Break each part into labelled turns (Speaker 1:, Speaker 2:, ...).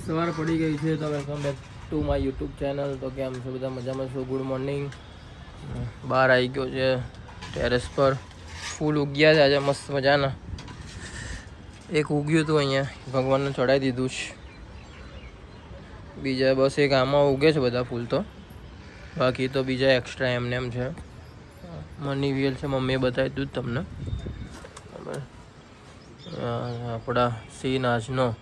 Speaker 1: સવાર પડી ગઈ છે તો welcome back to my YouTube channel. તો કેમ છો બધા? મજામાં છો? Good morning. બહાર આવી ગયો છે ટેરેસ પર. ફૂલ ઉગ્યા છે આજે મસ્ત મજાના. એક ઉગ્યું હતું અહીંયા, ભગવાનને ચડાવી દીધું છે. બીજા બસ એક આમાં ઉગે છે બધા ફૂલ, તો બાકી તો બીજા એક્સ્ટ્રા એમને એમ છે. મની વિયલ છે, મમ્મીએ બતાવી દીધું તમને. આપણા સીન આજનો.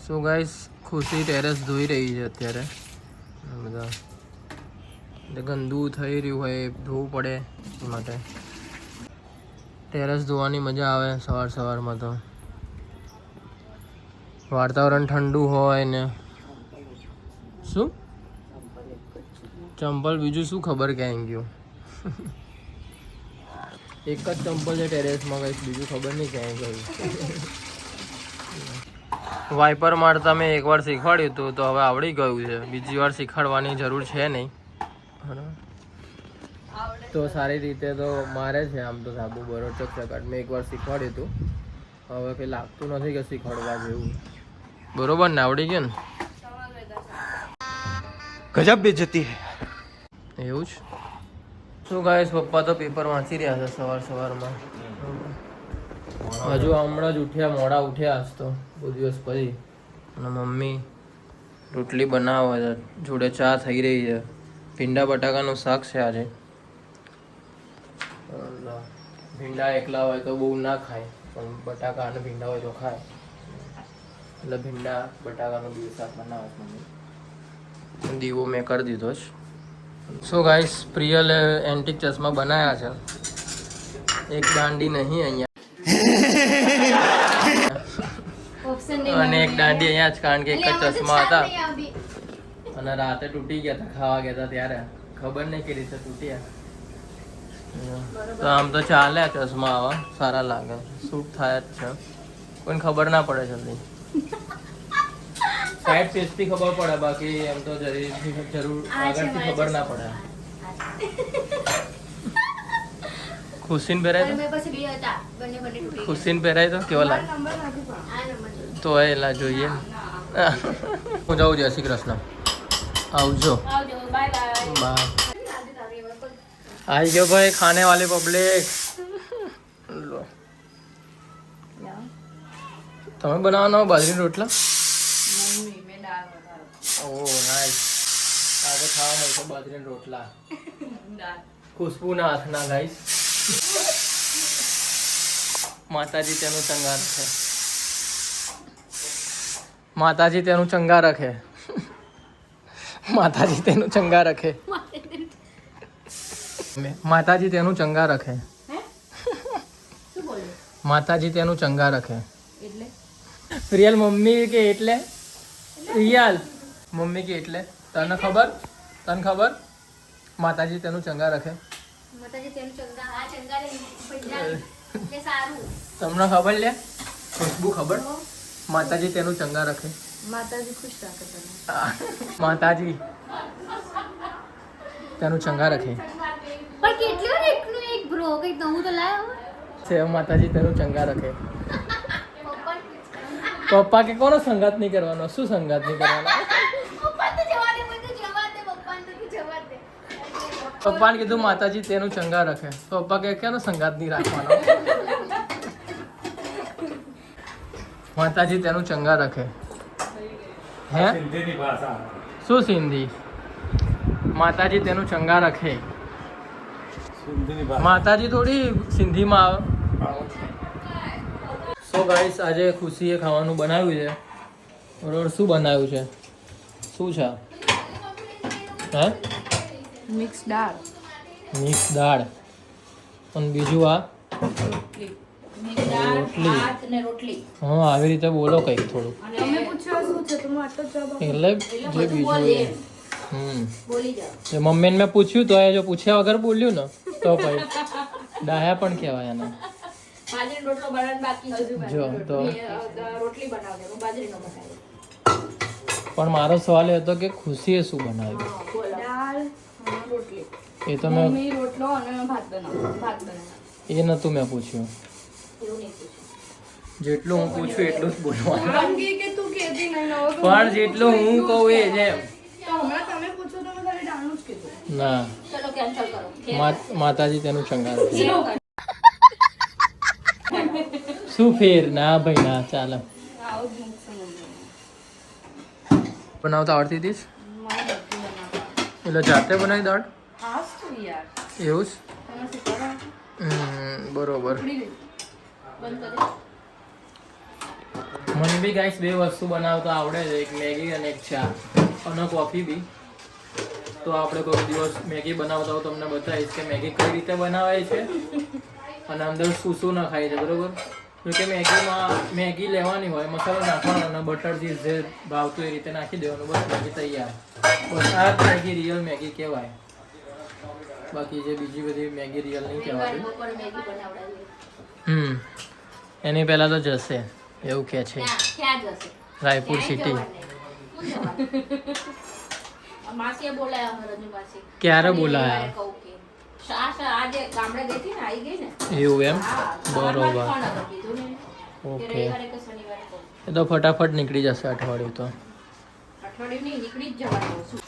Speaker 1: સો ગાઈસ, ખુશી ટેરેસ ધોઈ રહી છે અત્યારે. બધા ગંદુ થઈ રહ્યું હોય ધોવું પડે એ માટે. ટેરેસ ધોવાની મજા આવે સવાર સવારમાં. તો વાતાવરણ ઠંડુ હોય ને. શું ચંપલ? બીજું શું ખબર ક્યાં ગયું. એક જ ચંપલ છે ટેરેસમાં, કંઈક બીજું ખબર નહીં ક્યાં ગયું. વાઇપર મારતા મેં એકવાર શીખવાડ્યું હતું તો હવે આવડી ગયું છે. બીજી વાર શીખવાડવાની જરૂર છે નહીં. તો સારી રીતે તો મારે છે આમ તો સાબુ બરોચક ચકાટ. મેં એકવાર શીખવાડ્યું હતું, હવે કંઈ લાગતું નથી કે શીખવાડવા જેવું. બરોબર ને? આવડી ગયું ને?
Speaker 2: ગજબ બેઇજ્જતી હે.
Speaker 1: એવું જ. શું ગાઈસ, પપ્પા તો પેપર વાંચી રહ્યા છે સવાર સવારમાં. હજુ હમણાં જ ઉઠ્યા, મોડા ઉઠ્યા આજ તો બહુ દિવસ પછી. અને મમ્મી રોટલી બનાવે છે, જોડે ચા થઈ રહી છે. ભીંડા બટાકાનું શાક છે આજે. ભીંડા એકલા હોય તો બહુ ના ખાય, પણ બટાકા અને ભીંડા હોય તો ખાય. એટલે ભીંડા બટાકાનું બી શાક બનાવે છે મમ્મી. દીવો મેં કરી દીધો છે. સો ગાઈસ, પ્રિયલે એન્ટિક ચશ્મા બનાવ્યા છે. એક દાંડી નહીં અહીંયા અને એક દાંડી અહીંયા જ, કારણ કે એક જ ચશ્મા હતા અને રાતે તૂટી ગયા હતા ખાવા ગયા હતા ત્યારે. ખબર નહીં કે રીતે તૂટ્યા. તો આમ તો ચાલે, ચશ્મા આવા સારા લાગે, શૂટ થાય જ છે. કોઈને ખબર ના પડે જલ્દી. સાઈડ ફેસથી ખબર પડે, બાકી એમ તો જરૂર આગળથી ખબર ના પડે. ખુશીને પહેરાય તો, ખુશીને પહેરાય તો કેવા લાગે તો એલા જોઈએ. હું જાઉં. જય શ્રી કૃષ્ણ. આવજો. બાય. આવી ગયો ભાઈ ખાને વાલી પબ્લિક. લો, તમે બનાવવાનો બાજરીના રોટલા? ઓહ નાઈસ. આજે ખાવા મળશે બાજરીના રોટલા. ખુશ્બુના હાથના ગાઈસ. માતાજી તેનું ચંગા રખે. માતાજી તેનું ચંગા રખે. માતાજી તેનું ચંગા રખે. માતાજી તેનું ચંગા રખે. માતાજી તેનું ચંગા રખે. રિયલ મમ્મી કે એટલે? રિયલ મમ્મી કે એટલે? તને ખબર? તને ખબર? માતાજી તેનું ચંગા રખે. તમને ખબર લે? ખુશ્બુ ખબર? માતાજી તેનું ચંગા રખે.
Speaker 3: માતાજી ખુશ રાખે તને.
Speaker 1: માતાજી તેનું ચંગા રખે.
Speaker 3: પણ કેટલી વાર એકનું એક બ્રો કઈ નવું તો લાયો
Speaker 1: છે. માતાજી તેનું ચંગા રખે. પપ્પા કે કોનો સંગાત નહીં કરવાનો? શું સંગાત નહીં કરવાનો? પપ્પાને કીધું માતાજી તેનું ચંગા રખે, તો પપ્પા કે કેનો સંગાત નહીં રાખવાનો? માતાજી તેનું ચંગા રખે. હે શું સિંધી? માતાજી તેનું ચંગા રખે. માતાજી થોડી સિંધીમાં આવે. સો ગાઈસ, આજે ખુશીએ ખાવાનું બનાવ્યું છે. બરોબર, શું બનાવ્યું છે? શું છે? હે?
Speaker 3: મિક્સ દાળ.
Speaker 1: મિક્સ દાળ અને બીજું આ રોટલી. હા, આવી રીતે બોલો કંઈક થોડું.
Speaker 3: તમે પૂછ્યો શું છે તો હું આટલો જવાબ
Speaker 1: એટલે જે બીજું એ મમ્મીને મેં પૂછ્યું તો એ જો પૂછ્યા વગર બોલ્યું ને તો ભાઈ ડાયા પણ કહેવાય એને.
Speaker 3: બાજરીનો રોટલો બનાવવાનો બાકી
Speaker 1: જો તો
Speaker 3: રોટલી બનાવજે, હું બાજરીનો બનાવી.
Speaker 1: પણ મારો સવાલ એ હતો કે ખુશીએ શું બનાવ્યું?
Speaker 3: દાળ રોટલી.
Speaker 1: એ તો મેં
Speaker 3: રોટલો અને ભાત બનાવ્યો.
Speaker 1: એ નહોતું મેં પૂછ્યું.
Speaker 3: એવું નહીં પૂછ્યું.
Speaker 1: જેટલું હું પૂછું એટલું જ બોલવાનું
Speaker 4: આમ કે તું કહેતી નહીં ને હવે તું
Speaker 1: પણ જેટલું હું કહું એ જ એમ
Speaker 4: તો હમણાં તમે પૂછો તો મેં તારે ડાળનું જ કીધું.
Speaker 1: ના
Speaker 3: ચલો કેન્સલ કરો
Speaker 1: માતાજી તેનું ચંગાર શું ફેર ના ભાઈ ના ચાલે
Speaker 4: આવું જ નુકસાન હતું.
Speaker 1: બનાવતા આવડતી હતી જ?
Speaker 4: મને બધું બનાવતા.
Speaker 1: એટલે જાતે બનાવી દાળ
Speaker 4: હાસ તો યાર.
Speaker 1: એવું જ
Speaker 4: તમે શીખવાડો?
Speaker 1: બરોબર
Speaker 4: ઉકળી ગઈ. બંધ કરી.
Speaker 1: મને બી ગાઈસ બે વસ્તુ બનાવતા આવડે છે, એક મેગી અને એક ચા અને કોફી બી. તો આપણે કોઈ દિવસ મેગી બનાવતા હોય તમને બતાવીશ કે મેગી કઈ રીતે બનાવાય છે અને અંદર શું શું નખાય છે, બરોબર? તો કે મેગીમાં મેગી લેવાની હોય, મસાલો નાખવાનો અને બટર ચીઝ જે ભાવતું એ રીતે નાખી દેવાનું, બસ મેગી તૈયાર. બસ આ જ મેગી રિયલ મેગી કહેવાય. બાકી જે બીજી બધી મેગી રિયલ નહીં કહેવાતી.
Speaker 3: બપોરે મેગી બનાવડાવીએ.
Speaker 1: એની પહેલાં તો જશે એવું કહે છે
Speaker 3: ક્યાં જશે?
Speaker 1: રાયપુર સિટી.
Speaker 3: માસીએ બોલાયા અમે રજુ માસી.
Speaker 1: ક્યારે
Speaker 3: અને
Speaker 1: બોલાયા?
Speaker 3: રવિવારે કહું કે આજે ગામડે ગઈ હતી ને, આવી ગઈ ને.
Speaker 1: એવું એમ?
Speaker 3: હા,
Speaker 1: બરોબર.
Speaker 3: સવારમાં ફોન હતો, કીધું ને કે
Speaker 1: ઓકે.
Speaker 3: રવિવારે કે શનિવારે કહું.
Speaker 1: એ તો ફટાફટ નીકળી જશે અઠવાડિયું તો.
Speaker 3: અઠવાડિયું નહીં, નીકળી જ જવાનું. શું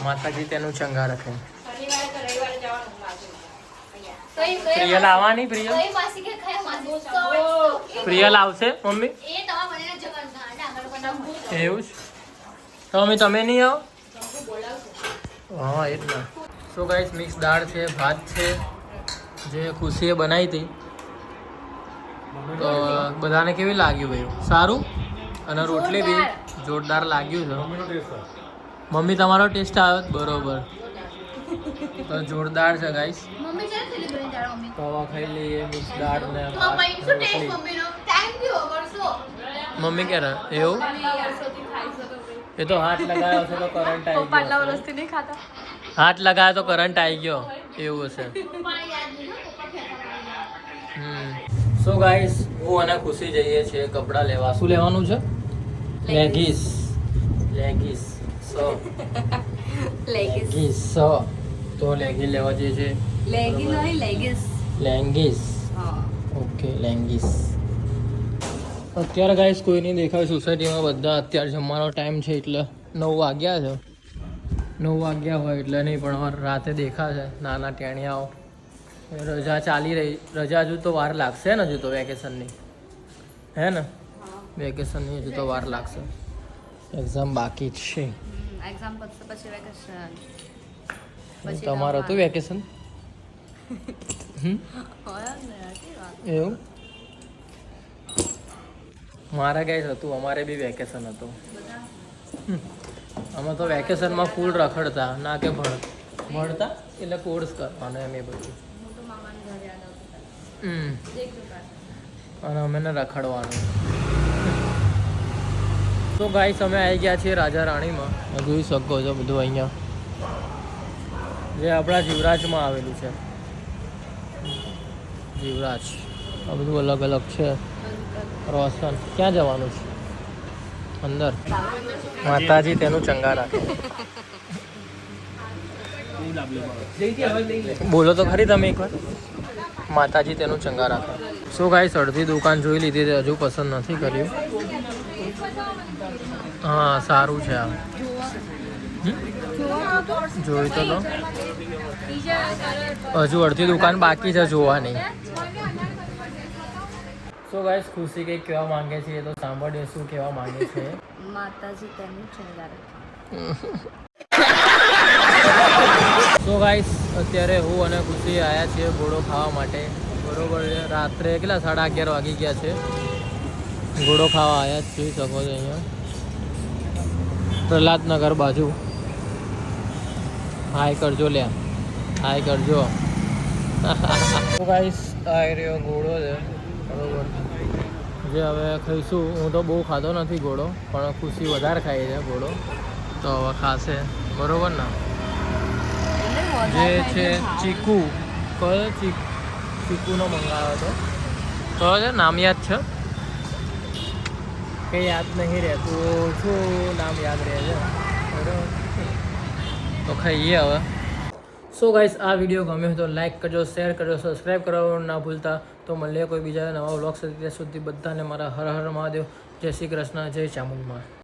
Speaker 1: માતાજી તેનું ચંગા રાખે.
Speaker 3: શનિવારે કે રવિવારે જવાનું માસી.
Speaker 1: પ્રિયલ આવવાની? પ્રિયલ
Speaker 3: માસી કે ખાય માસી.
Speaker 1: પ્રિયલ આવશે મમ્મી?
Speaker 3: એ તમારા મને જવાનું ડાંગર બનાવવું.
Speaker 1: એવું જ તો મમ્મી તમે નહીં આવો? હા એ જ ને. સો ગાઈસ મિક્સ દાળ છે, ભાત છે, જે ખુશીએ બનાવી હતી. તો બધાને કેવી લાગ્યું ભાઈ? સારું. અને રોટલી બી જોરદાર લાગ્યું છે. મમ્મી તમારો ટેસ્ટ આવ્યો? બરોબર. તો જોરદાર છે ગાઈસ.
Speaker 3: મમ્મી ચાલ થેલી ભરીને જાઓ મમ્મી.
Speaker 1: તો હવે ખાઈ લઈએ મિક્સ દાળ ને
Speaker 3: તો
Speaker 1: ભાત
Speaker 3: ભાઈ
Speaker 1: ને
Speaker 3: શું ટેસ્ટ
Speaker 1: રોટલી.
Speaker 3: મમ્મીનો? ટાઈમ થયો વર્ષો.
Speaker 1: મમ્મી ક્યારે? એવું?
Speaker 4: વર્ષોથી ખાઈ શકો ભાઈ.
Speaker 1: એ તો હાથ લગાવ્યો હશે તો કરંટ આવી
Speaker 4: પપ્પા આટલા
Speaker 1: ગયો હશે.
Speaker 4: વર્ષથી નહીં ખાતા.
Speaker 1: હાથ લગાવ્યો તો કરંટ આવી ગયો એવું હશે.
Speaker 3: પપ્પાને યાદ નહીં હો, પપ્પા કહેતા હતા.
Speaker 1: સો ગાઈસ હું અને ખુશી જઈએ છીએ કપડાં લેવા. શું લેવાનું છે? લેગીસ. લેગીસ સો લેગીસ સો. તો લેગી લેવા જઈએ છીએ.
Speaker 4: લેગી નહીં લેગીસ.
Speaker 1: લેંગીસ.
Speaker 4: હા.
Speaker 1: Okay leggings. અત્યારે ગાઈસ કોઈ નહીં દેખાય સોસાયટીમાં. બધા અત્યારે જમવાનો ટાઈમ છે એટલે 9 વાગ્યા છે. 9 વાગ્યા હોય એટલે નહીં, પણ હવે રાતે દેખાશે નાના ટેણિયાઓ. રજા ચાલી રહી. રજા હજુ તો વાર લાગશે ને, હજુ તો વેકેશનની હે ને? વેકેશનની હજુ તો વાર લાગશે. એક્ઝામ બાકી જ છે.
Speaker 4: એક્ઝામ પછી વેકેશન.
Speaker 1: તમારું હતું વેકેશન? એવું? મારા ગાઈસ હતું, અમારે બી વેકેશન હતું. અમે તો વેકેશનમાં ફૂલ રખડતા, ના કે ભણતા એટલે કોર્સ કરવાનો એમ એ બધું. અને અમે ને રખડવાનું. તો ગાઈસ અમે આવી ગયા છીએ રાજા રાણીમાં. જોઈ શકો છો બધું અહીંયા, જે આપણા જીવરાજમાં આવેલું છે. જીવરાજ આ બધું અલગ અલગ છે. રોશન ક્યાં જવાનું છે? અંદર. માતાજી તેનું ચંગા રાખે. બોલો તો ખરી તમે એકવાર. માતાજી તેનું ચંગા રાખે. શું ગાઈસ અડધી દુકાન જોઈ લીધી છે, હજુ પસંદ નથી કર્યું. હા સારું છે આ. જોઈ તો લો. હજુ અડધી દુકાન બાકી છે જોવાની. સો ગાઈસ ખુશી કંઈક કહેવા માંગે છે, એ તો સાંભળીએ શું કહેવા માંગે છે.
Speaker 4: માતાજી તેમનું ચંગા રાખે.
Speaker 1: સો ગાઈસ અત્યારે હું અને ખુશી આવ્યા છીએ ઘોડો ખાવા માટે. બરોબર છે. રાત્રે કેટલા 11:30 વાગી ગયા છે. ઘોડો ખાવા આવ્યા જોઈ શકો છો અહીંયા પ્રહલાદનગર બાજુ. હાય કરજો લે, હાય કરજો. તો ગાઈસ આ રહ્યો ઘોડો છે બરોબર, જે હવે ખાઈશું. હું તો બહુ ખાતો નથી ઘોડો, પણ ખુશી વધારે ખાઈ છે ઘોડો, તો હવે ખાશે બરોબર ને. જે છે ચીકુ, કયો ચીકુનો મંગાવ્યો હતો, કયો છે નામ યાદ છે? કંઈ યાદ નહીં રહેતું, શું નામ યાદ રહે છે બરાબર. તો ખાઈએ હવે. સો સો ગાઈસ આ વિડીયો ગમ્યો હોય તો લાઈક કરજો, શેર કરજો, સબસ્ક્રાઈબ કરવાનું ના ભૂલતા. તો મળીએ કોઈ બીજા નવા વ્લોગ સાથે. ત્યાં સુધી બધાને મારા હર હર મહાદેવ. જય શ્રી કૃષ્ણ, જય ચામુંડમાં.